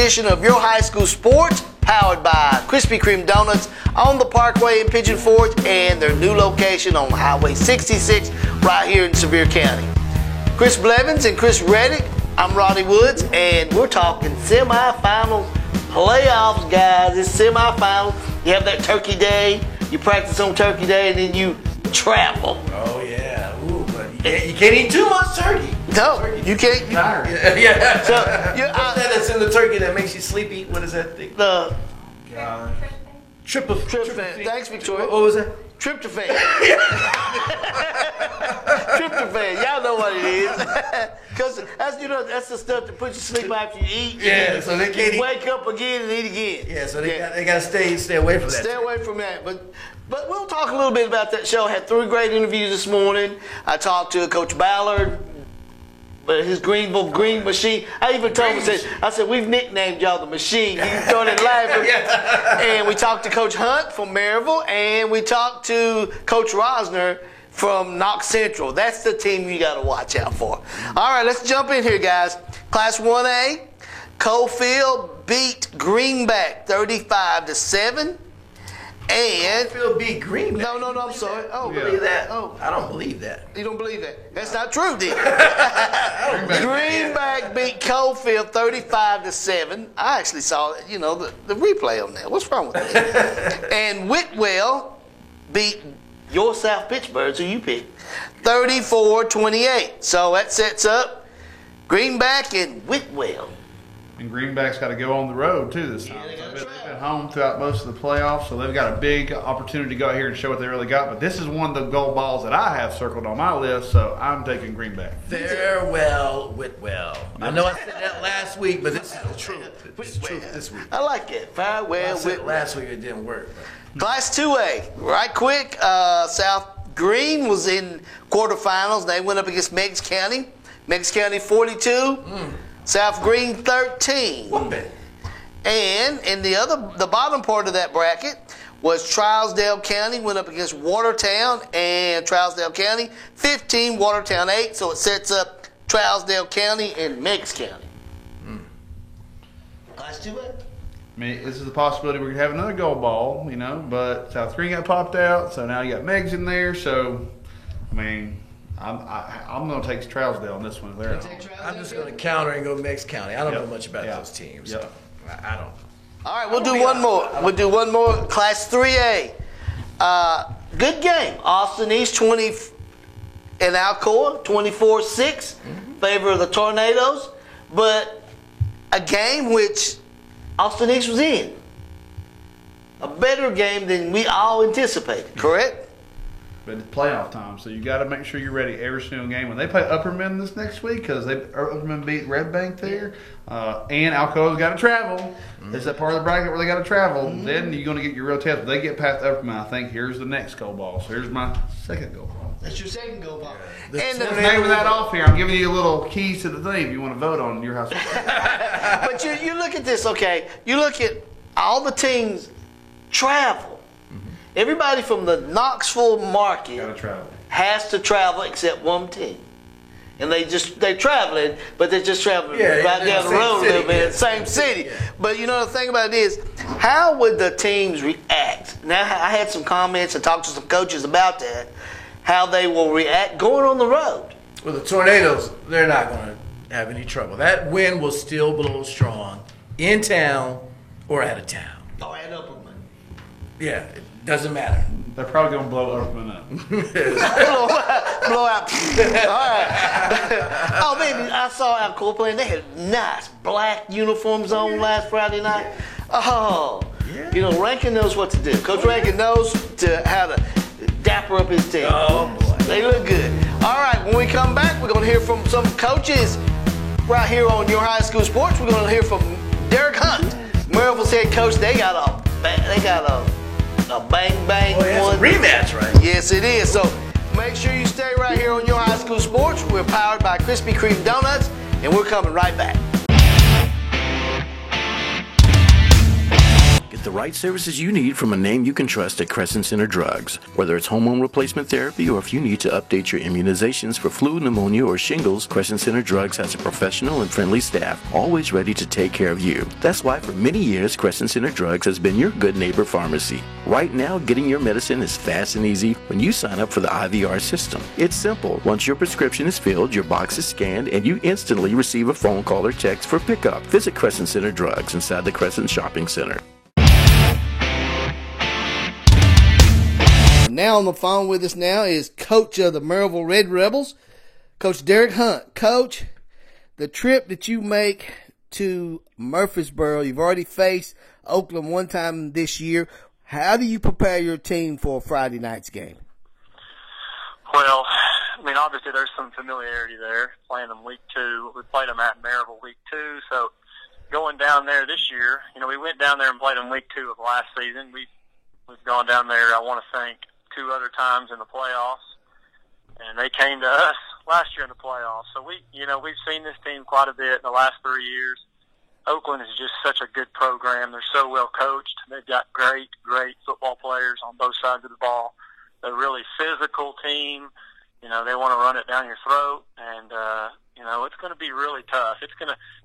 edition of Your High School Sports, powered by Krispy Kreme Donuts on the Parkway in Pigeon Forge and their new location on Highway 66 right here in Sevier County. Chris Blevins and Chris Reddick, I'm Roddy Woods, and we're talking semifinals, playoffs, guys. It's semifinals. You have that turkey day, you practice on turkey day, and then you travel. Oh, yeah. Ooh, but you can't eat too much turkey. No, you can't. Yeah. So, what's that that's in the turkey that makes you sleepy? What is that thing? Tryptophan. Thanks, Victoria. What was that? Tryptophan. Tryptophan. Y'all know what it is. Because that's the stuff that puts you to sleep after you eat. Yeah, so they can't eat. Wake up again and eat again. Yeah, so they got to stay away from that. Stay away from that. But we'll talk a little bit about that show. I had 3 great interviews this morning. I talked to Coach Ballard, his Greenville Green Machine. I even told him, I said, we've nicknamed y'all the Machine. He started laughing. And we talked to Coach Hunt from Maryville, and we talked to Coach Rosner from Knox Central. That's the team you got to watch out for. All right, let's jump in here, guys. Class 1A, Coalfield beat Greenback 35-7. And Coalfield beat Greenback. No, I'm sorry. Oh, believe that? Oh, I don't believe that. You don't believe that? That's not true, then. Greenback beat Coalfield 35-7. I actually saw the replay on that. What's wrong with that? And Whitwell beat your South Pittsburghs, who you picked, 34-28. So that sets up Greenback and Whitwell. And Greenback's got to go on the road, too, this time. They've been home throughout most of the playoffs, so they've got a big opportunity to go out here and show what they really got. But this is one of the gold balls that I have circled on my list, so I'm taking Greenback. Farewell, Whitwell. I know I said that last week, but this is the truth. It's the truth this week. I like it. Farewell, Whitwell. Last week it didn't work. Class 2A, right quick. South Green was in quarterfinals. They went up against Meigs County. Meigs County 42. South Green 13. And in the bottom part of that bracket was Trousdale County went up against Watertown, and Trousdale County 15, Watertown 8. So it sets up Trousdale County and Meigs County. Class 2A. I mean, this is a possibility we could have another gold ball, but South Green got popped out, so now you got Meigs in there. So, I mean, I'm going to take Trousdale on this one. I'm just going to counter and go Meigs County. I don't know much about those teams. So I don't. All right, we'll do one more. We'll do one more. Class 3A. Good game. Austin East 20 and Alcoa 24-6 favor of the Tornadoes, but a game which Austin East was in. A better game than we all anticipated, correct? But it's playoff time, so you got to make sure you're ready every single game. When they play Upperman this next week, because Upperman beat Red Bank there, and Alcoa's got to travel. It's that part of the bracket where they got to travel. Then you're going to get your real test. If they get past Upperman, I think here's the next gold ball. So here's my second gold ball. That's your second gold ball. And the name of that off here. I'm giving you a little keys to the thing if you want to vote on your house. But you look at this, okay? You look at all the teams travel. Everybody from the Knoxville market has to travel except one team. And they're traveling, but they're just traveling right down the road a little bit, same city. But the thing about it is, how would the teams react? Now, I had some comments and talked to some coaches about that, how they will react going on the road. Well, the Tornadoes, they're not going to have any trouble. That wind will still blow strong in town or out of town. Oh, and Upperman. Yeah, it doesn't matter. They're probably going to blow Upperman up. blow out. All right. Oh, man, I saw Alcoa playing. They had nice black uniforms on last Friday night. Oh, Rankin knows what to do. Coach Rankin knows how to dapper up his team. Oh, boy. They look good. All right, when we come back, we're going to hear from some coaches right here on Your High School Sports. We're going to hear from Derek Hunt, Maryville's head coach. They got a bang one. It's a rematch, right? Yes, it is. So make sure you stay right here on Your High School Sports. We're powered by Krispy Kreme Donuts, and we're coming right back. Get the right services you need from a name you can trust at Crescent Center Drugs. Whether it's hormone replacement therapy or if you need to update your immunizations for flu, pneumonia, or shingles, Crescent Center Drugs has a professional and friendly staff always ready to take care of you. That's why for many years, Crescent Center Drugs has been your good neighbor pharmacy. Right now, getting your medicine is fast and easy when you sign up for the IVR system. It's simple. Once your prescription is filled, your box is scanned, and you instantly receive a phone call or text for pickup. Visit Crescent Center Drugs inside the Crescent Shopping Center. Now on the phone with us now is coach of the Maryville Red Rebels, Coach Derek Hunt. Coach, the trip that you make to Murfreesboro, you've already faced Oakland one time this year. How do you prepare your team for Friday night's game? Well, I mean, obviously there's some familiarity there, playing them week 2. We played them at Maryville week 2, so going down there this year, we went down there and played them week 2 of last season. We've gone down there, I want to think, 2 other times in the playoffs, and they came to us last year in the playoffs. So we've seen this team quite a bit in the last 3 years. Oakland is just such a good program. They're so well coached. They've got great football players on both sides of the ball. They're a really physical team. They want to run it down your throat, and it's going to be really tough.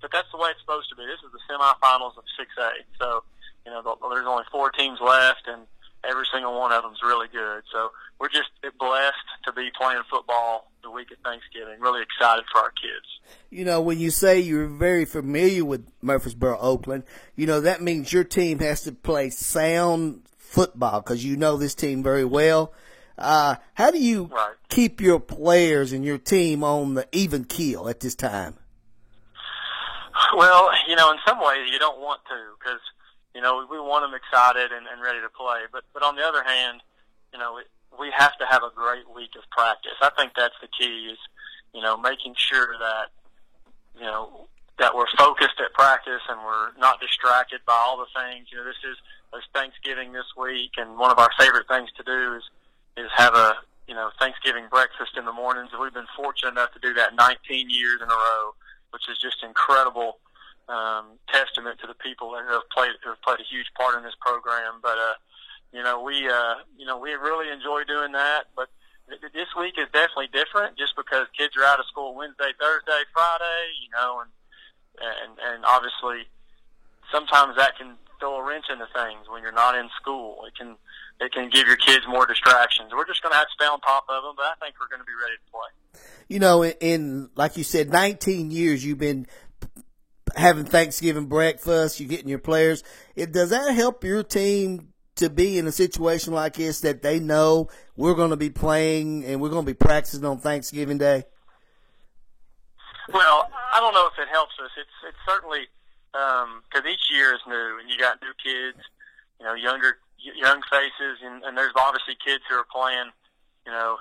But that's the way it's supposed to be. This is the semifinals of 6A. So, there's only 4 teams left, and every single one of them is really good. So we're just blessed to be playing football the week of Thanksgiving. Really excited for our kids. When you say you're very familiar with Murfreesboro, Oakland, that means your team has to play sound football because you know this team very well. How do you keep your players and your team on the even keel at this time? Well, in some ways you don't want to because, we want them excited and ready to play. But on the other hand, we have to have a great week of practice. I think that's the key is, making sure that, that we're focused at practice and we're not distracted by all the things. There's Thanksgiving this week, and one of our favorite things to do is have a, Thanksgiving breakfast in the mornings. We've been fortunate enough to do that 19 years in a row, which is just incredible testament to the people that have played a huge part in this program. But we really enjoy doing that. But this week is definitely different, just because kids are out of school Wednesday, Thursday, Friday. And obviously sometimes that can throw a wrench into things when you're not in school. It can give your kids more distractions. We're just going to have to stay on top of them, but I think we're going to be ready to play. In like you said, 19 years you've been having Thanksgiving breakfast, you're getting your players. Does that help your team to be in a situation like this that they know we're going to be playing and we're going to be practicing on Thanksgiving Day? Well, I don't know if it helps us. It's certainly because each year is new, and you got new kids, young faces, and there's obviously kids who are playing,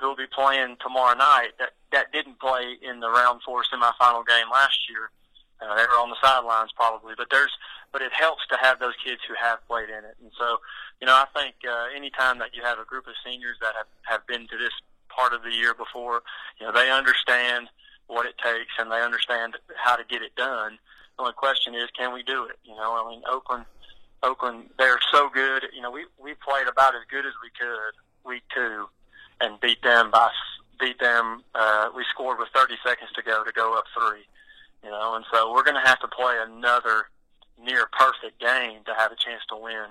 who'll be playing tomorrow night that didn't play in the round 4 semifinal game last year. They were on the sidelines probably, but it helps to have those kids who have played in it. And so, I think anytime that you have a group of seniors that have been to this part of the year before, they understand what it takes and they understand how to get it done. The only question is, can we do it? Oakland, they're so good. We played about as good as we could week 2 and beat them. We scored with 30 seconds to go up 3. And so we're going to have to play another near perfect game to have a chance to win,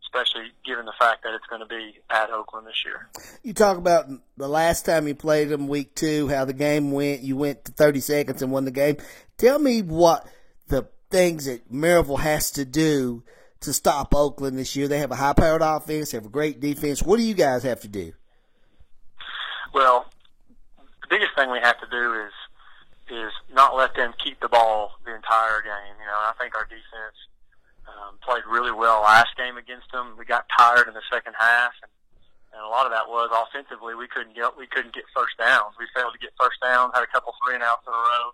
especially given the fact that it's going to be at Oakland this year. You talk about the last time you played them, week 2, how the game went. You went to 30 seconds and won the game. Tell me what the things that Maryville has to do to stop Oakland this year. They have a high-powered offense, they have a great defense. What do you guys have to do? Well, the biggest thing we have to do is not let them keep the ball the entire game. I think our defense played really well last game against them. We got tired in the second half, and a lot of that was offensively. We couldn't get first downs. We failed to get first downs, had a couple 3-and-outs in a row,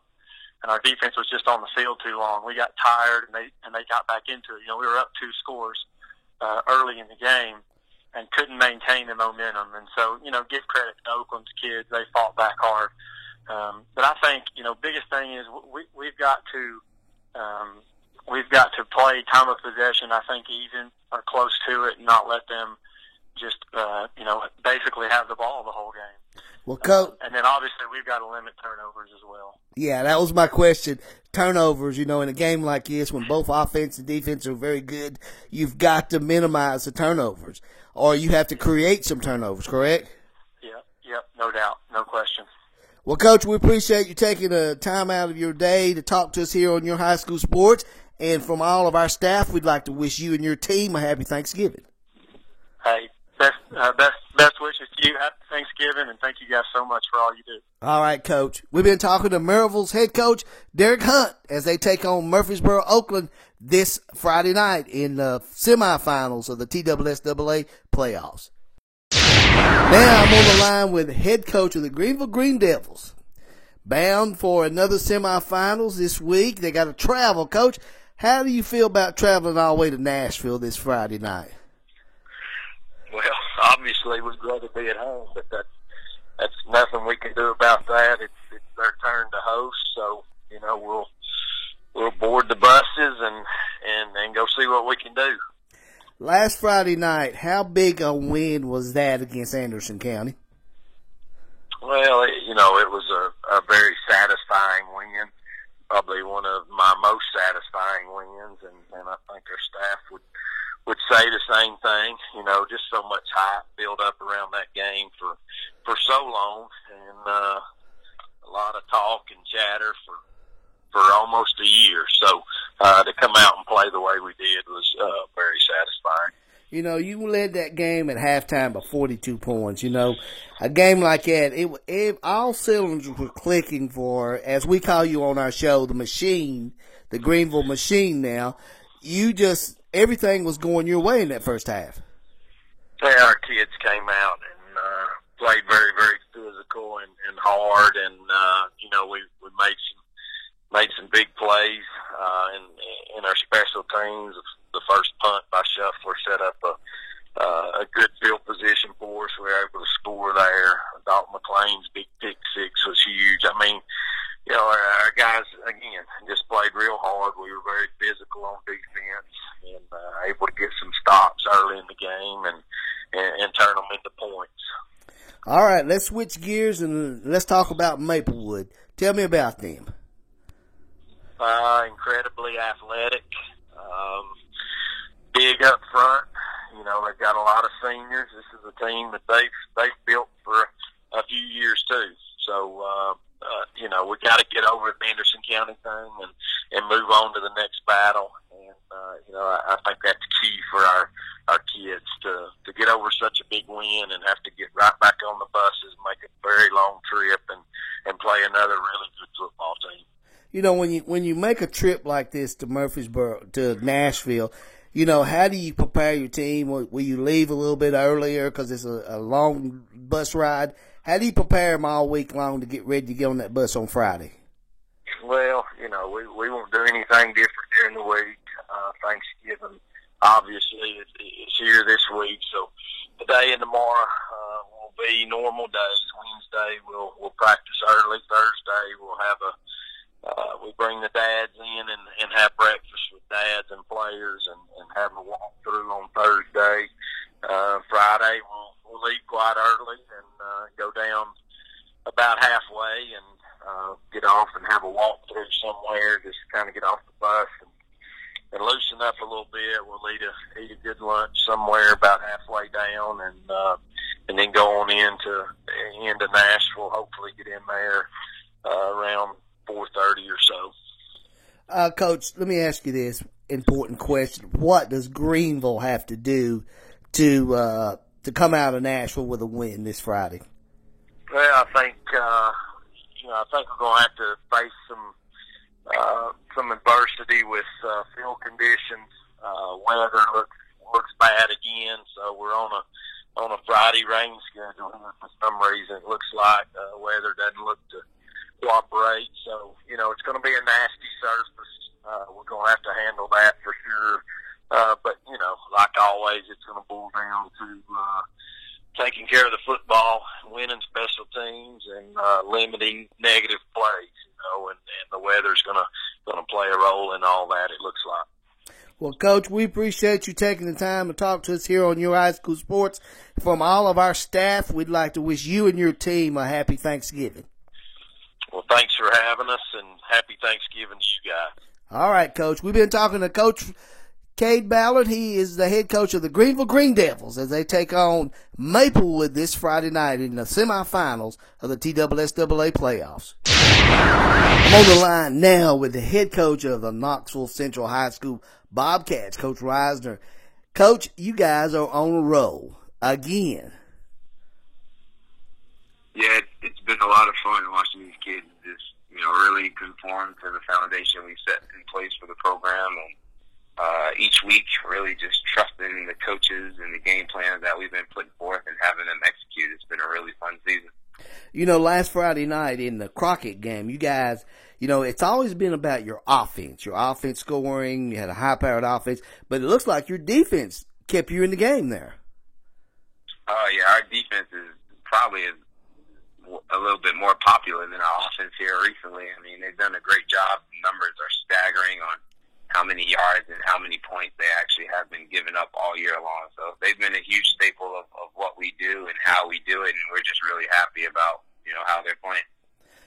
and our defense was just on the field too long. We got tired, and they got back into it. We were up 2 scores early in the game and couldn't maintain the momentum. And so, give credit to Oakland's kids. They fought back hard. But I think, biggest thing is we've got to we've got to play time of possession, I think, even or close to it, and not let them just, basically have the ball the whole game. Well, Coach. And then obviously we've got to limit turnovers as well. Yeah, that was my question. Turnovers, in a game like this, when both offense and defense are very good, you've got to minimize the turnovers, or you have to create some turnovers, correct? Yep, no doubt, no question. Well, Coach, we appreciate you taking the time out of your day to talk to us here on Your High School Sports. And from all of our staff, we'd like to wish you and your team a happy Thanksgiving. Hey, best wishes to you. Happy Thanksgiving, and thank you guys so much for all you do. All right, Coach. We've been talking to Maryville's head coach, Derek Hunt, as they take on Murfreesboro, Oakland this Friday night in the semifinals of the TSSAA playoffs. Now I'm on the line with head coach of the Greenville Green Devils. Bound for another semifinals this week. They got to travel. Coach, how do you feel about traveling all the way to Nashville this Friday night? Well, obviously we'd rather be at home, but that's nothing we can do about that. It's their turn to host, so we'll board the buses and go see what we can do. Last Friday night, how big a win was that against Anderson County? Well, it was a very satisfying win, probably one of my most satisfying wins, and I think our staff would say the same thing. Just so much hype built up around that game for so long, and a lot of talk and chatter for almost a year. So to come out and play the way we did was very satisfying. You led that game at halftime by 42 points. A game like that, all cylinders were clicking for, as we call you on our show, the machine, the Greenville machine now. Everything was going your way in that first half. Yeah, our kids came out and played very, very physical and hard, and we made some big plays in our special teams. The first punt by Shuffler set up a good field position for us. We were able to score there. Dalton McLean's big pick six was huge. I mean, our guys, again, just played real hard. We were very physical on defense and able to get some stops early in the game and turn them into points. All right, let's switch gears and let's talk about Maplewood. Tell me about them. Incredibly athletic, big up front. They've got a lot of seniors. This is a team that they've built for a few years too. So we got to get over the Anderson County thing and move on to the next battle. And I think that's key for our kids to get over such a big win and have to get right back on the buses, make a very long trip, and play another really good football team. When you make a trip like this to Nashville, how do you prepare your team? Will you leave a little bit earlier because it's a long bus ride? How do you prepare them all week long to get ready to get on that bus on Friday? Well, we won't do anything different during the week. Thanksgiving, obviously, is here this week, so today and tomorrow will be normal days. Wednesday, we'll practice early. Thursday, we'll have we bring the dads in and have breakfast with dads and players and have a walkthrough on Thursday. Friday, we'll leave quite early and go down about halfway and get off and have a walkthrough somewhere, just kind of get off the bus and loosen up a little bit. We'll eat a good lunch somewhere about halfway down and then go on into Nashville, hopefully get in there around 4:30 or so. Coach, let me ask you this important question. What does Greenville have to do to come out of Nashville with a win this Friday? Well, I think we're going to have to face some adversity with field conditions. Weather looks bad again, so we're on a Friday rain schedule. For some reason, it looks like weather doesn't look to cooperate. So it's going to be a nasty surface. We're going to have to handle that for sure. But like always, it's going to boil down to taking care of the football, winning special teams, and limiting negative plays. And the weather's going to play a role in all that. It looks like. Well, Coach, we appreciate you taking the time to talk to us here on Your High School Sports. From all of our staff, we'd like to wish you and your team a happy Thanksgiving. Well, thanks for having us, and happy Thanksgiving to you guys. All right, Coach. We've been talking to Coach Cade Ballard. He is the head coach of the Greenville Green Devils as they take on Maplewood this Friday night in the semifinals of the TSSAA playoffs. I'm on the line now with the head coach of the Knoxville Central High School Bobcats, Coach Reisner. Coach, you guys are on a roll again. Yeah, it's been a lot of fun watching these kids just, really conform to the foundation we set in place for the program, and each week really just trusting the coaches and the game plans that we've been putting forth and having them execute. It's been a really fun season. Last Friday night in the Crockett game, you guys, it's always been about your offense scoring. You had a high-powered offense, but it looks like your defense kept you in the game there. Yeah, our defense is probably a little bit more popular than our offense here recently. I mean, they've done a great job. The numbers are staggering on how many yards and how many points they actually have been giving up all year long. So they've been a huge staple of what we do and how we do it, and we're just really happy about, how they're playing.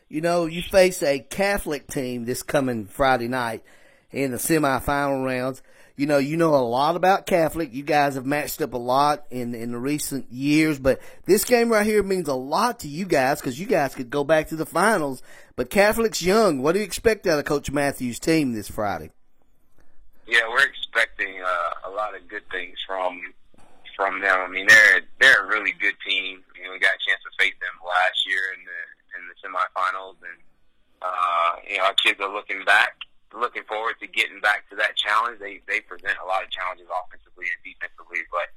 You face a Catholic team this coming Friday night in the semifinal rounds. You know a lot about Catholic. You guys have matched up a lot in the recent years, but this game right here means a lot to you guys because you guys could go back to the finals. But Catholic's young. What do you expect out of Coach Matthews' team this Friday? Yeah, we're expecting a lot of good things from them. I mean, they're a really good team. We got a chance to face them last year in the semifinals, and our kids are looking forward to getting back to that challenge. They present a lot of challenges offensively and defensively, but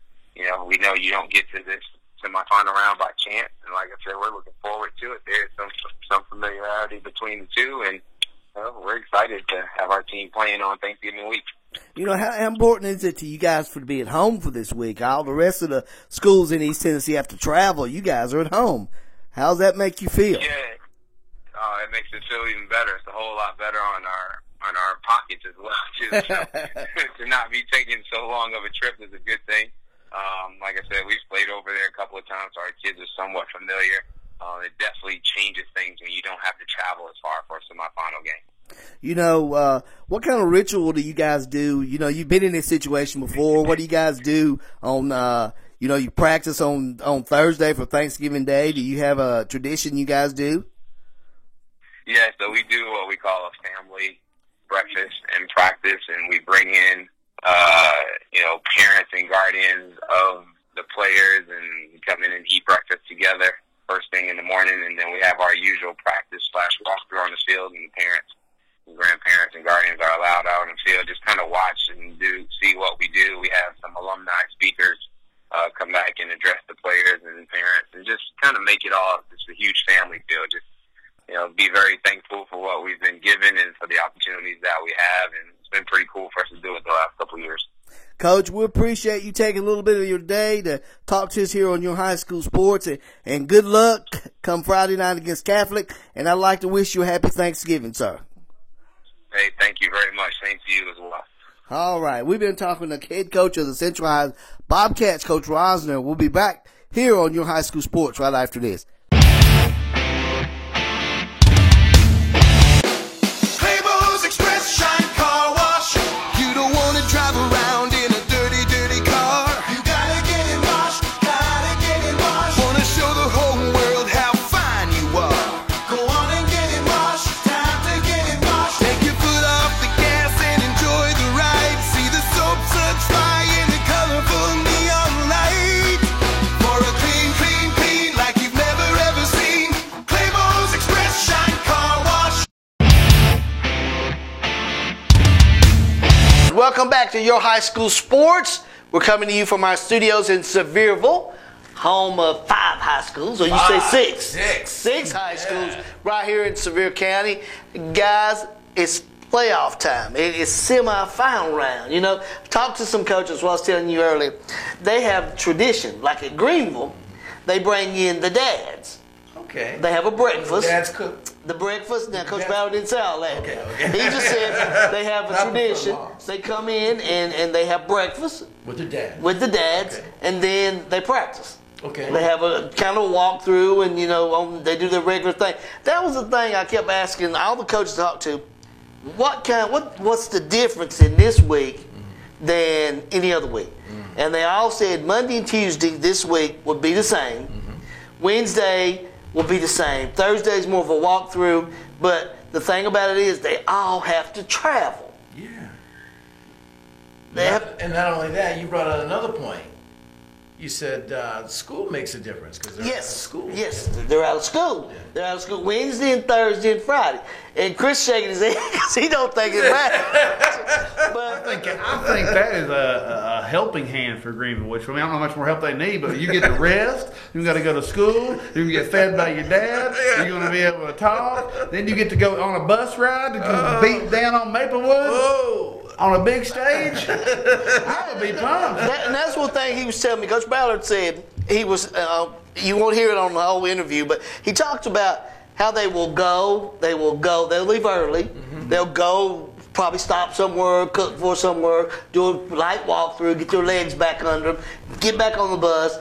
we know you don't get to this semifinal round by chance. And like I said, we're looking forward to it. There's some familiarity between the two, and we're excited to have our team playing on Thanksgiving week. How important is it to you guys to be at home for this week? All the rest of the schools in East Tennessee have to travel. You guys are at home. How does that make you feel? Yeah, it makes it feel even better. It's a whole lot better on our pockets as well, too. So, to not be taking so long of a trip is a good thing. Like I said, we've played over there a couple of times, so our kids are somewhat familiar. It definitely changes things when you don't have to travel as far for a semifinal game. What kind of ritual do you guys do? You've been in this situation before. What do you guys do on, you practice on Thursday for Thanksgiving Day? Do you have a tradition you guys do? Yeah, so we do what we call a family breakfast and practice, and we bring in, parents and guardians of the players, and we come in and eat breakfast together first thing in the morning, and then we have our usual practice / walkthrough on the field, and parents and grandparents and guardians are allowed out on the field, just kind of watch and see what we do. We have some alumni speakers come back and address the players and parents, and just kind of make it all just a huge family feel. Just be very thankful for what we've been given and for the opportunities that we have, and it's been pretty cool for us to do it the last couple of years. Coach, we appreciate you taking a little bit of your day to talk to us here on Your High School Sports, and good luck come Friday night against Catholic, and I'd like to wish you a happy Thanksgiving, sir. Hey, thank you very much. Same to you as well. All right, we've been talking to head coach of the Central High Bobcats, Coach Reisner. We'll be back here on Your High School Sports right after this. Welcome back to Your High School Sports. We're coming to you from our studios in Sevierville, home of 5 high schools, or you say 6? 6 high schools right here in Sevier County. Guys, it's playoff time. It is semi-final round. Talk to some coaches, what I was telling you earlier. They have tradition. Like at Greenville, they bring in the dads. Okay. They have a breakfast. Dads cook. The breakfast. Now, Coach Ballard didn't say all that. Okay. He just said they have a Not tradition. for moms. They come in and they have breakfast With their dad. with the dads, Okay. and then they practice. Okay. They have a kind of walkthrough, and they do their regular thing. That was the thing I kept asking all the coaches I talked to. What's the difference in this week than any other week? And they all said Monday and Tuesday this week would be the same. Wednesday will be the same. Thursday is more of a walkthrough. But the thing about it is they all have to travel. Yeah. They have, And not only that, you brought out another point. You said school makes a difference because they're out of school. Yes, they're out of school. They're out of school Wednesday and Thursday and Friday. And Chris shaking his head because he don't think it matters. But I think that is a helping hand for Greenville, which I don't know how much more help they need, but you get to rest, you got to go to school, you can get fed by your dad, you're going to be able to talk, then you get to go on a bus ride to go beat down on Maplewood. Oh. On a big stage, I would be pumped. and that's one thing he was telling me. Coach Ballard said he was. You won't hear it on the whole interview, but he talked about how they will go. They'll leave early. They'll go. Probably stop somewhere, cook for somewhere, do a light walkthrough, get their legs back under them, get back on the bus,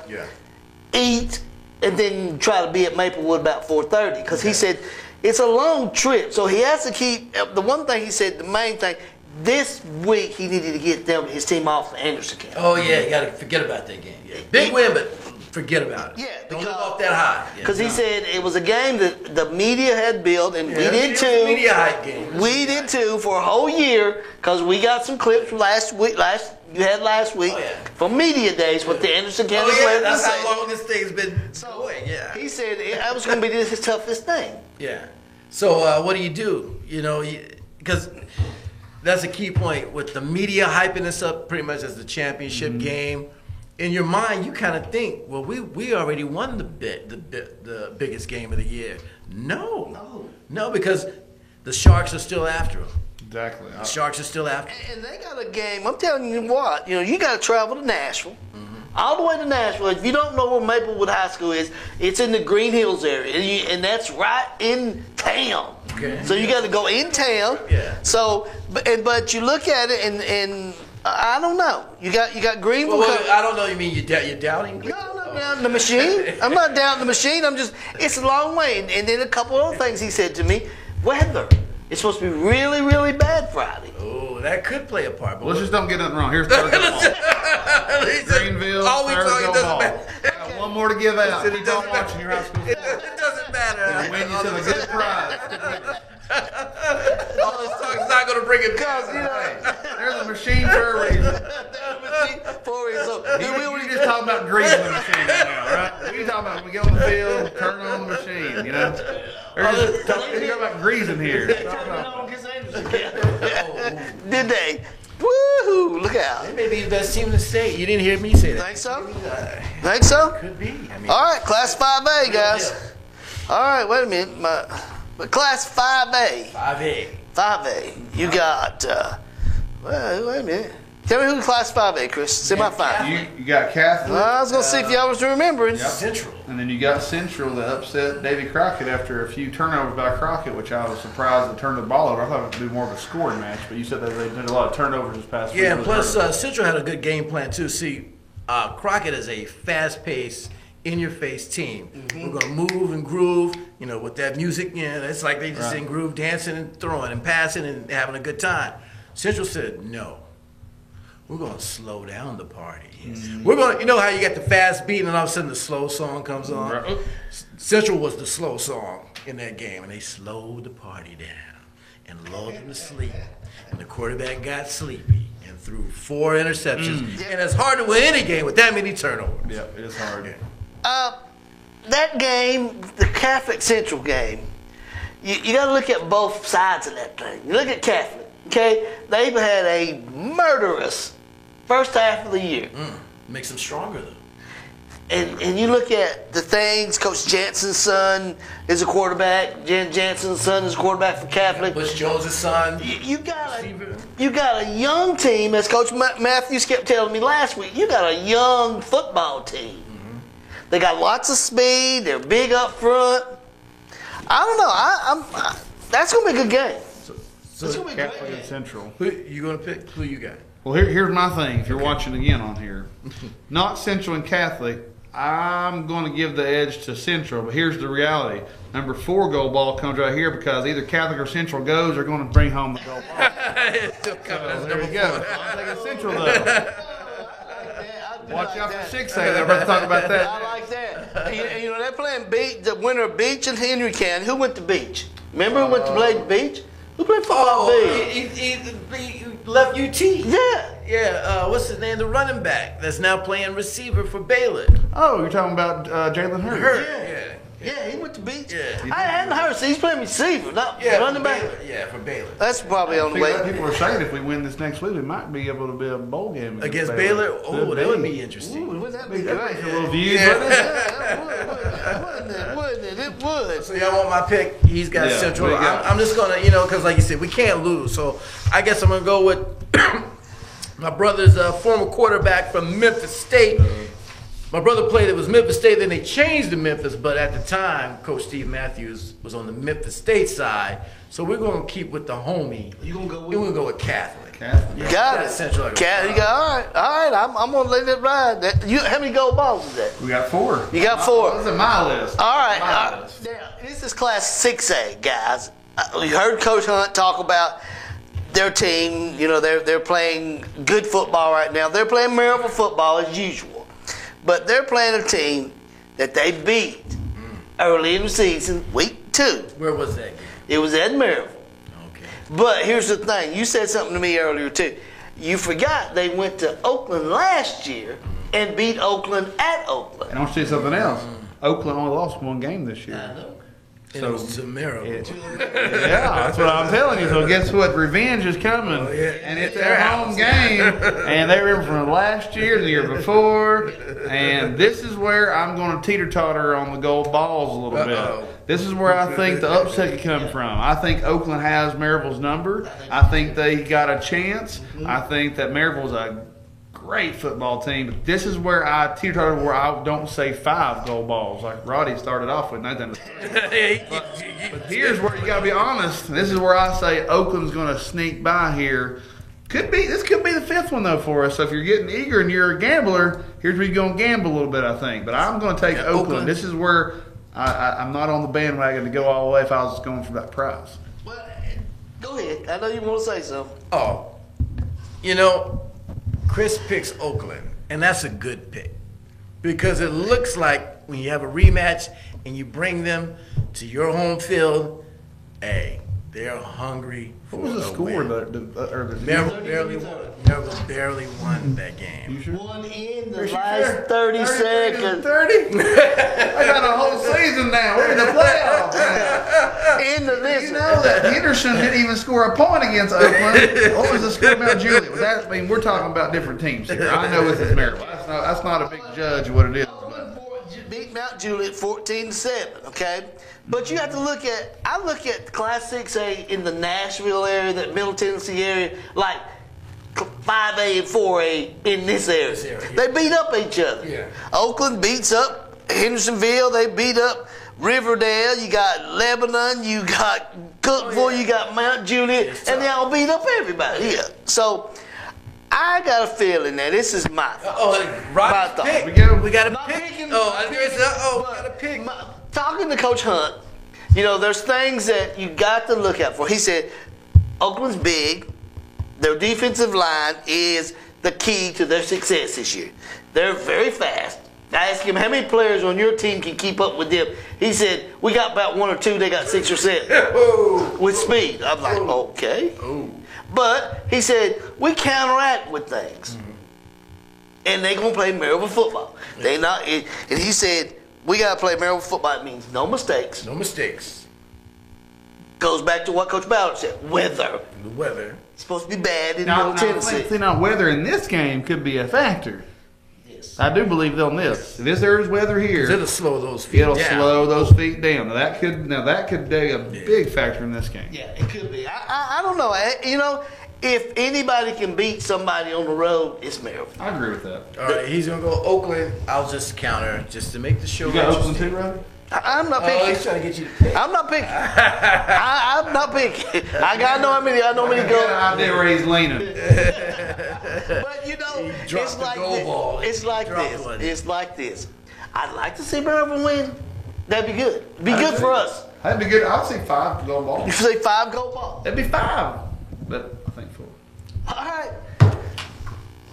eat, and then try to be at Maplewood about 4:30. Because he said it's a long trip, so he has to keep. The one thing he said, the main thing. This week he needed to get his team off the Anderson camp. Oh yeah, you got to forget about that game. Yeah. Big win, but forget about it. Yeah, don't because- look off that high. Because he said it was a game that the media had built, and we did too. It was a media hype game. We did too for a whole year because we got some clips from last week. You had last week Oh, yeah. from media days what the Anderson County Oh yeah, players that's said. how long this thing's been going. Yeah. He said that was going to be his toughest thing. Yeah. So what do? You know, because that's a key point with the media hyping this up pretty much as the championship game. In your mind, you kind of think, well, we already won the biggest game of the year. No, because the Sharks are still after them. Exactly. The Sharks are still after them. And they got a game. I'm telling you what, you got to travel to Nashville. All the way to Nashville. If you don't know where Maplewood High School is, it's in the Green Hills area, and that's right in town. Okay. So you got to go in town. Yeah. So, but you look at it, and I don't know. You got Greenville. Well, I don't know. You mean you're doubting? No, I'm not doubting the machine. I'm not doubting the machine. It's a long way. And then a couple other things he said to me. Weather. It's supposed to be really, really bad Friday. Oh, that could play a part. But Let's just don't get nothing wrong. Here's Thursday ball. Greenville, all we Thursday talking doesn't ball. matter. I got one more to give out. It Keep doesn't on watching your high school. It doesn't matter. Win you to the good prize. All this talk is not going to bring it Because, There's a machine for a reason. You just talking about greasing the machine right now, right? We talking about when we get on the field, turn on the machine, They're just talking about greasing here. Did they? Woohoo! Look out. They may be the best team in the state. You didn't hear me say that. Think so? Think so? Could be. I mean, All right, Class 5A, guys. All right, wait a minute. But Class 5A. 5A. 5A. You got, well, wait a minute. Tell me who Class 5A, Chris. Semi-final. You got Catholic. I was going to see if y'all was remembering. Central. And then you got Central that upset Davy Crockett after a few turnovers by Crockett, which I was surprised they turned the ball over. I thought it would be more of a scoring match, but you said that they did a lot of turnovers this past week. Yeah, and plus Central had a good game plan too. See, Crockett is a fast-paced, in-your-face team. We're going to move and groove, with that music. It's like they just in groove, dancing and throwing and passing and having a good time. Central said, no. We're going to slow down the party. We're going to, how you got the fast beat and all of a sudden the slow song comes on? Right. Central was the slow song in that game, and they slowed the party down and lulled them to sleep. And the quarterback got sleepy and threw 4 interceptions. And it's hard to win any game with that many turnovers. Yeah, it is hard. That game, the Catholic Central game, you got to look at both sides of that thing. You look at Catholic, okay? They've had a murderous first half of the year. Makes them stronger, though. And you look at the things, Coach Jansen's son is a quarterback. Jen Jansen's son is a quarterback for Catholic. Bush Jones' son. You got a young team, as Coach Matthews kept telling me last week. You got a young football team. They got lots of speed. They're big up front. I don't know. That's gonna be a good game. That's gonna be a great Catholic and game. Central. Who you gonna pick? Who you got? Well, here's my thing. If you're watching again on here, not Central and Catholic, I'm going to give the edge to Central. But here's the reality: number 4 goal ball comes right here because either Catholic or Central goes. They're going to bring home the goal ball. So there you go. I'm taking Central though. Watch out for 6A. They're about to talk about that. I like that. You know, they're playing the winner of Beach and Henry County. Who went to Beach? Remember who went to play Beach? Who played football at Beach? He left UT. Yeah. Yeah, what's his name? The running back that's now playing receiver for Baylor. Oh, you're talking about Jalen Hurts. Hurt. Yeah, he went to Beach. Yeah. I hadn't heard. So he's playing receiver, not Yeah, running for back. Baylor. Yeah, for Baylor. That's probably on the People way. are saying if we win this next week, we might be able to be a bowl game Against Baylor? Oh, that would be interesting. Ooh, wouldn't that be That great? makes a little views. Wouldn't it? Wouldn't it? It would. So y'all want my pick? He's got Yeah, Central. what do you got? I'm just gonna, because like you said, we can't lose. So I guess I'm gonna go with my brother's former quarterback from Memphis State. My brother played, it was Memphis State, then they changed to Memphis, but at the time, Coach Steve Matthews was on the Memphis State side. So we're gonna keep with the homie. You gonna go with? We're gonna go with Catholic. Catholic. Got That's it. Central. Cat, you got all right. I'm gonna let it ride. How many gold balls is that? We got 4. You got 4. This is my list. All right. My list. Now, this is Class 6A, guys. You heard Coach Hunt talk about their team. You know, they're playing good football right now. They're playing Maryville football as usual, but they're playing a team that they beat early in the season, week 2. Where was that game? It was at Maryville. Okay. But here's the thing. You said something to me earlier, too. You forgot they went to Oakland last year and beat Oakland at Oakland. And I'll say something else. Oakland only lost 1 game this year. I know. And So- it was to Maryville. Yeah, that's what I'm telling you. So guess what? Revenge is coming. And it's their home game. And they were from last year, the year before. And this is where I'm going to teeter-totter on the gold balls a little bit. This is where I think the upset could come from. I think Oakland has Maryville's number. I think they got a chance. I think that Maryville's a great football team. But this is where I teeter-totter, where I don't say 5 gold balls like Roddy started off with. Nothing. But here's where you got to be honest. This is where I say Oakland's going to sneak by here. This could be the 5th one though for us. So if you're getting eager and you're a gambler, here's where you're going to gamble a little bit, I think. But I'm going to take Oakland. This is where I'm not on the bandwagon to go all the way if I was going for that prize. Well, go ahead. I know you want to say something. Oh, Chris picks Oakland, and that's a good pick because it looks like when you have a rematch and you bring them to your home field, hey, they're hungry for What was the a score? win. Maryville barely won. Maryville barely won that game. One in the Are you last sure? 30 seconds. 30? I got a whole season now. We're in the playoffs. In the You listen. know that Henderson didn't even score a point against Oakland. What was the score about Juliet? We're talking about different teams here. I know this is Maryville. That's not a big judge of what it is. Beat Mount Juliet 14-7. Okay, but you have to look at. I look at Class 6A in the Nashville area, that Middle Tennessee area, like 5A and 4A in this area. They beat up each other. Yeah. Oakland beats up Hendersonville. They beat up Riverdale. You got Lebanon. You got Cookville. You got Mount Juliet, and they all beat up everybody. Yeah. So I got a feeling that this is my thought. Roddy's thought. pick. We go. We got a Not pick. picking- Oh, I guess. We got a pick. Talking to Coach Hunt, there's things that you got to look out for. He said Oakland's big. Their defensive line is the key to their success this year. They're very fast. I asked him how many players on your team can keep up with them. He said, we got about 1 or 2. They got 6 or 7 with speed. I'm like, okay. But he said, we counteract with things. And they're going to play Maryville football. They not. And he said, we got to play Maryville football. It means no mistakes. No mistakes. Goes back to what Coach Ballard said. Weather. The weather. It's supposed to be bad in Now, Middle Tennessee. now, weather in this game could be a factor. Yes. I do believe they'll miss. If there's weather here, It'll slow those feet it'll down. slow those feet down. Now that could be a big factor in this game. Yeah, it could be. I don't know. If anybody can beat somebody on the road, it's Maryville. I agree with that. All right, he's gonna go Oakland. I'll just counter just to make the show. You got Oakland interesting. too, Roddy? I'm not Oh, picky. he's trying to get you to pick. I'm not picky. I'm not picky. I know how many I go. got an idea where he's leaning. But you know, dropped it's the like goal this. ball. It's like Dropped this. one. It's like this. I'd like to see Maryville win. That'd be good. Be good for us. That'd be good. I'd say 5 goal You balls. say 5 goal ball. That'd be 5. But I think 4. All right.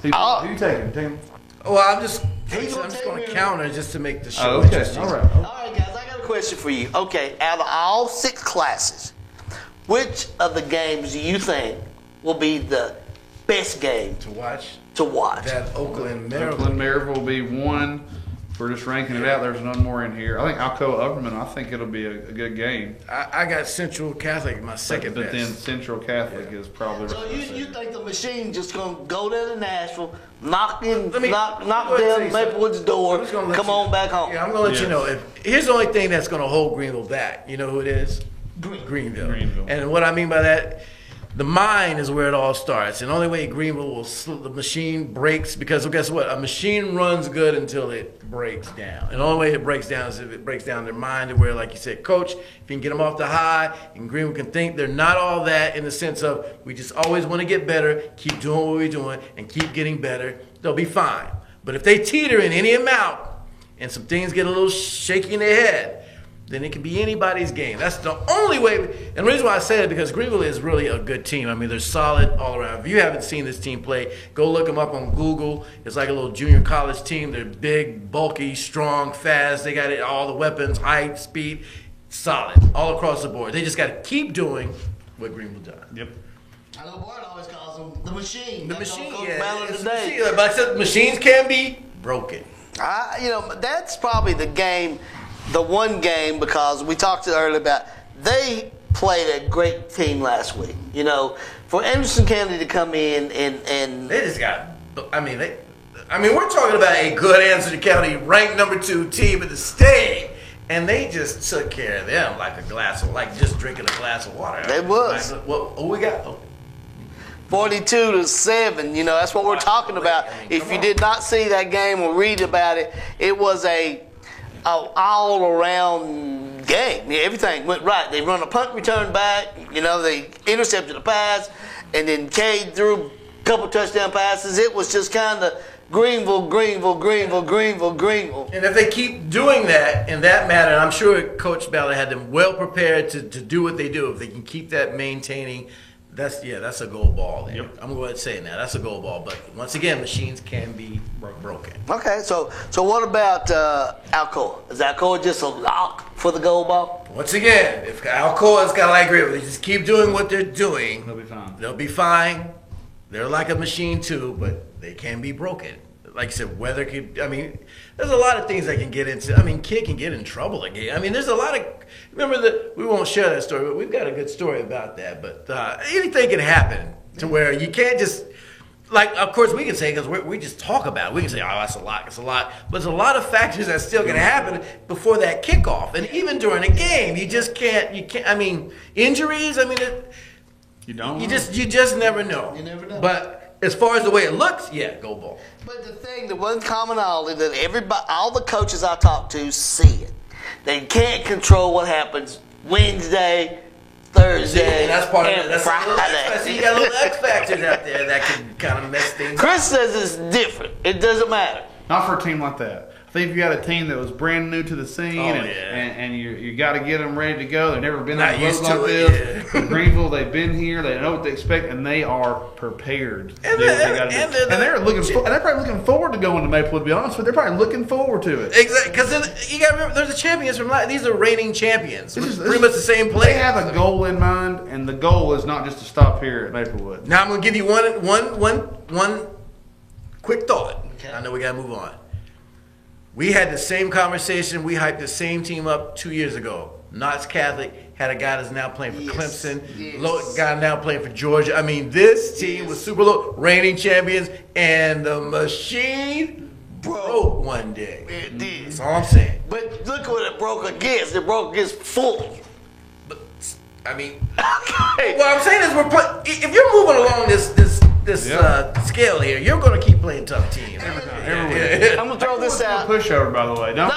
Who you taking? Taking? Well, I'm just He's gonna going take to me. counter just to make the show Oh, okay. interesting. All right. All right, guys. I got a question for you. Okay, out of all 6 classes, which of the games do you think will be the best game To watch to watch? that Oakland Maryland. Oakland Maryville will be 1. We're just ranking it out. There's none more in here. I think Alcoa Upperman. I think it'll be a good game. I got Central Catholic my second But then best. Central Catholic is probably. So right you there. think the machine just gonna go down to Nashville, knock Let me- knock go ahead and down say Maplewood's something. door, I'm just gonna let come you- on back home? Yeah, I'm gonna let you Yes. know. Here's the only thing that's gonna hold Greenville back. You know who it is? Greenville. Greenville. And what I mean by that, the mind is where it all starts. And the only way Greenville will the machine breaks, because well, guess what? A machine runs good until it breaks down. And the only way it breaks down is if it breaks down their mind, to where, like you said, Coach, if you can get them off the high, and Greenville can think they're not all that, in the sense of we just always want to get better, keep doing what we're doing, and keep getting better, they'll be fine. But if they teeter in any amount and some things get a little shaky in their head, then it can be anybody's game. That's the only way. And the reason why I say it, because Greenville is really a good team. I mean, they're solid all around. If you haven't seen this team play, go look them up on Google. It's like a little junior college team. They're big, bulky, strong, fast. They got all the weapons, height, speed, solid, all across the board. They just got to keep doing what Greenville does. Yep. I know Bart always calls them the machine. The That's machine, Coach yeah. Ballard It's today. machine. But I said machines can be broken. That's probably the game, the one game, because we talked earlier about they played a great team last week. You know, for Anderson County to come in and They just got. We're talking about a good Anderson County ranked number 2 team in the state, and they just took care of them like just drinking a glass of water. They was. What we got? 42-7. You know, that's what we're talking about. If you did not see that game or read about it, it was a all around game. Yeah, everything went right. They run a punt return back. You know, they intercepted a pass, and then Cade threw a couple touchdown passes. It was just kind of Greenville. And if they keep doing that in that matter, I'm sure Coach Ballard had them well prepared to do what they do. If they can keep that maintaining, that's a goal ball there. Yep. I'm going to say now that's a goal ball. But once again, machines can be broken. Okay, so what about Alcoa? Is Alcoa just a lock for the goal ball? Once again, if Alcoa's got like Greenville, they just keep doing what they're doing, They'll be fine. they'll be fine. They're like a machine too, but they can be broken. Like I said, weather could. There's a lot of things that can get into. Kid can get in trouble again. There's a lot of. Remember that we won't share that story, but we've got a good story about that. But anything can happen to where you can't just. Like, of course, we can say, because we just talk about it. We can say, oh, that's a lot, it's a lot. But there's a lot of factors that still can happen before that kickoff. And even during a game, you just can't. Injuries. You don't. You just never know. You never know. But as far as the way it looks, yeah, go ball. But the one commonality that all the coaches I talk to see it. They can't control what happens Wednesday, Thursday, And that's part of it. and That's Friday. See, you got little X factors out there that can kind of mess things up. Chris says it's different. It doesn't matter. Not for a team like that. I think if you got a team that was brand new to the scene and you got to get them ready to go, they've never been Not on the road used like to it, this. In Greenville, they've been here. They know what to expect, and they are prepared to do what they got to do. And they're they're probably looking forward to going to Maplewood. To be honest with you, they're probably looking forward to it. Exactly, because you got to remember, there's the champions from these are reigning champions. This is Pretty much the same They play. have a goal in mind, and the goal is not just to stop here at Maplewood. Now I'm gonna give you one quick thought. Okay. I know we gotta move on. We had the same conversation. We hyped the same team up 2 years ago. Knox Catholic had a guy that's now playing for Yes, Clemson. yes. Guy now playing for Georgia. This team was super low, reigning champions, and the machine broke one day. It did. That's all I'm saying. But look what it broke against. It broke against Fulton. But Okay. what I'm saying is if you're moving along this scale here, you're going to keep playing tough teams. I'm gonna throw this out. Pushover, by the way. No,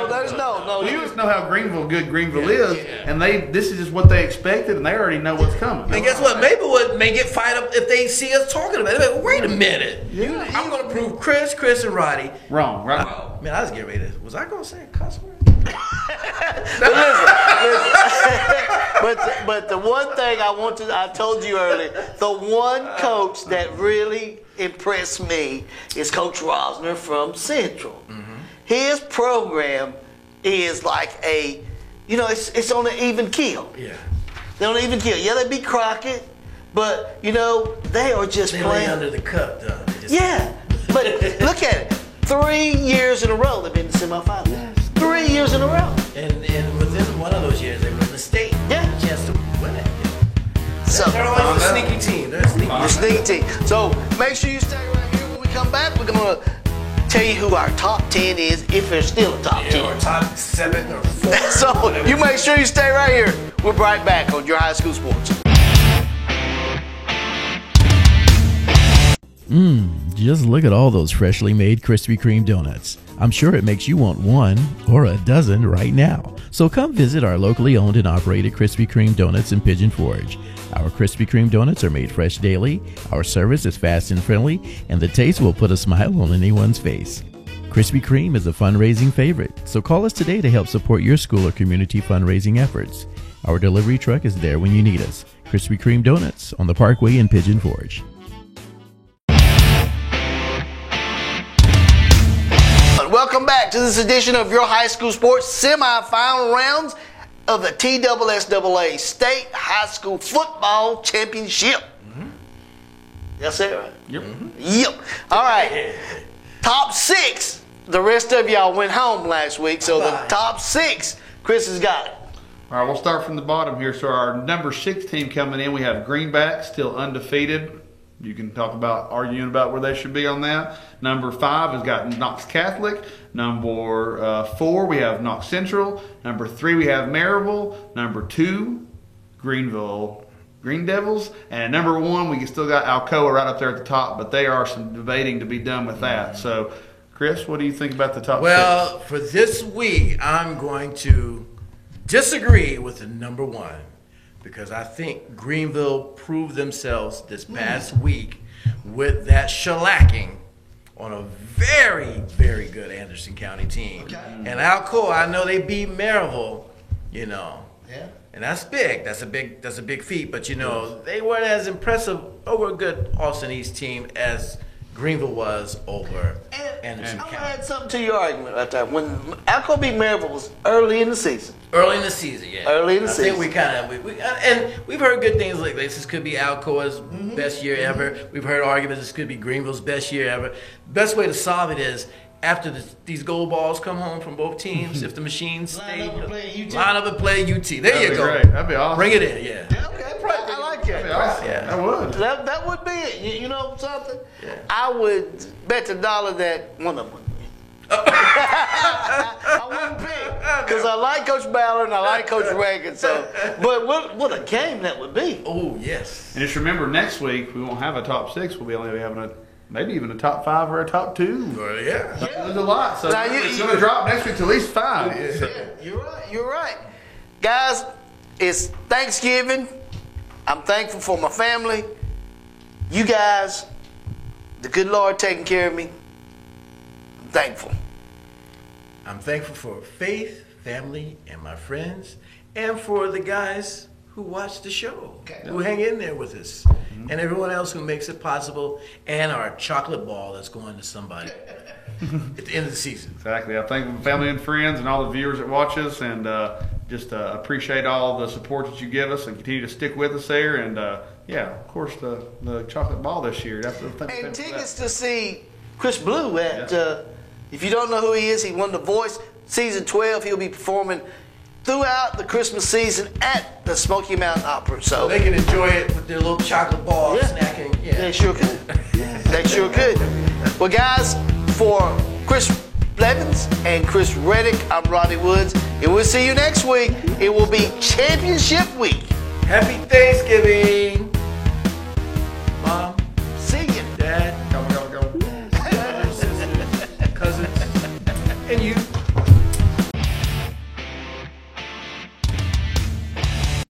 there's no. You just know how good Greenville is, and this is just what they expected, and they already know what's coming. And guess what? Maplewood may get fired up if they see us talking about it. Like, wait a minute. I'm going to prove Chris, and Roddy Wrong, right? Oh, man, I was getting ready to. Was I going to say a cuss word? But the one thing I told you earlier, the one coach that really impressed me is Coach Rosner from Central. Mm-hmm. His program is like it's on an even keel. Yeah. They're on an even keel. Yeah, they beat Crockett, but they are just they playing under the cup, though. Yeah, but look at it. 3 years in a row they've been in the semifinals. Yes. 3 years in a row. And within one of those years they were in the state. Yeah. Had a chance to win it. So they're always a sneaky team. They're a sneaky team. So make sure you stay right here when we come back. We're gonna tell you who our top 10 is, if there's still a top 10. Or top 7 or 4. So you make sure you stay right here. We'll be right back on Your High School Sports. Just look at all those freshly made Krispy Kreme donuts. I'm sure it makes you want one or a dozen right now. So come visit our locally owned and operated Krispy Kreme donuts in Pigeon Forge. Our Krispy Kreme donuts are made fresh daily, our service is fast and friendly, and the taste will put a smile on anyone's face. Krispy Kreme is a fundraising favorite, so call us today to help support your school or community fundraising efforts. Our delivery truck is there when you need us. Krispy Kreme Donuts on the Parkway in Pigeon Forge. Welcome back to this edition of Your High School Sports semi-final rounds of the TSSAA State High School Football Championship. Mm-hmm. Y'all say it right? Yep. Mm-hmm. Yep. All right. Top 6. The rest of y'all went home last week, so the top 6, Chris has got it. All right, we'll start from the bottom here. So our number 6 team coming in, we have Greenback, still undefeated. You can talk about arguing about where they should be on that. Number 5 has got Knox Catholic. Number 4, we have Knox Central. Number 3, we have Maryville. Number 2, Greenville Green Devils. And number 1, we still got Alcoa right up there at the top, but they are some debating to be done with that. So, Chris, what do you think about the top 6? Well, for this week, I'm going to disagree with the number 1. Because I think Greenville proved themselves this past week with that shellacking on a very, very good Anderson County team. Okay. And Alcoa, I know they beat Maryville, Yeah. And that's big. That's a big feat. But they weren't as impressive over a good Austin East team as Greenville was over Anderson County. I'm gonna add something to your argument right there. When Alcoa beat Maryville was early in the season. Early in the season, yeah. Early in the season. I think and we've heard good things like this. This could be Alcoa's best year ever. We've heard arguments this could be Greenville's best year ever. Best way to solve it is after these gold balls come home from both teams, if the machines line up and play UT. There you go. Great. That'd be awesome. Bring it in, yeah. Okay, I like that. That'd be awesome. Yeah. That would. That would be it. You know something? Yeah. I would bet the dollar that one of them would win. I wouldn't pick because I like Coach Ballard and I like Coach Reagan. But what a game that would be! Oh yes! And just remember, next week we won't have a top 6. We'll be only having maybe even a top 5 or a top 2. Well, yeah. There's a lot. So now it's going to drop next week to at least 5. Yeah, you're right, guys. It's Thanksgiving. I'm thankful for my family. You guys, the good Lord taking care of me. I'm thankful. I'm thankful for faith, family, and my friends, and for the guys who watch the show, who hang in there with us, and everyone else who makes it possible, and our chocolate ball that's going to somebody at the end of the season. Exactly. I thank family and friends and all the viewers that watch us, and just appreciate all the support that you give us and continue to stick with us there. And, of course, the chocolate ball this year. And tickets to see Chris Blue at, if you don't know who he is, he won The Voice Season 12. He'll be performing throughout the Christmas season at the Smoky Mountain Opera. So they can enjoy it with their little chocolate ball snacking. Yeah. They sure could. They sure could. Well, guys, for Chris Blevins and Chris Reddick, I'm Roddy Woods, and we'll see you next week. It will be Championship Week. Happy Thanksgiving, Mom. and you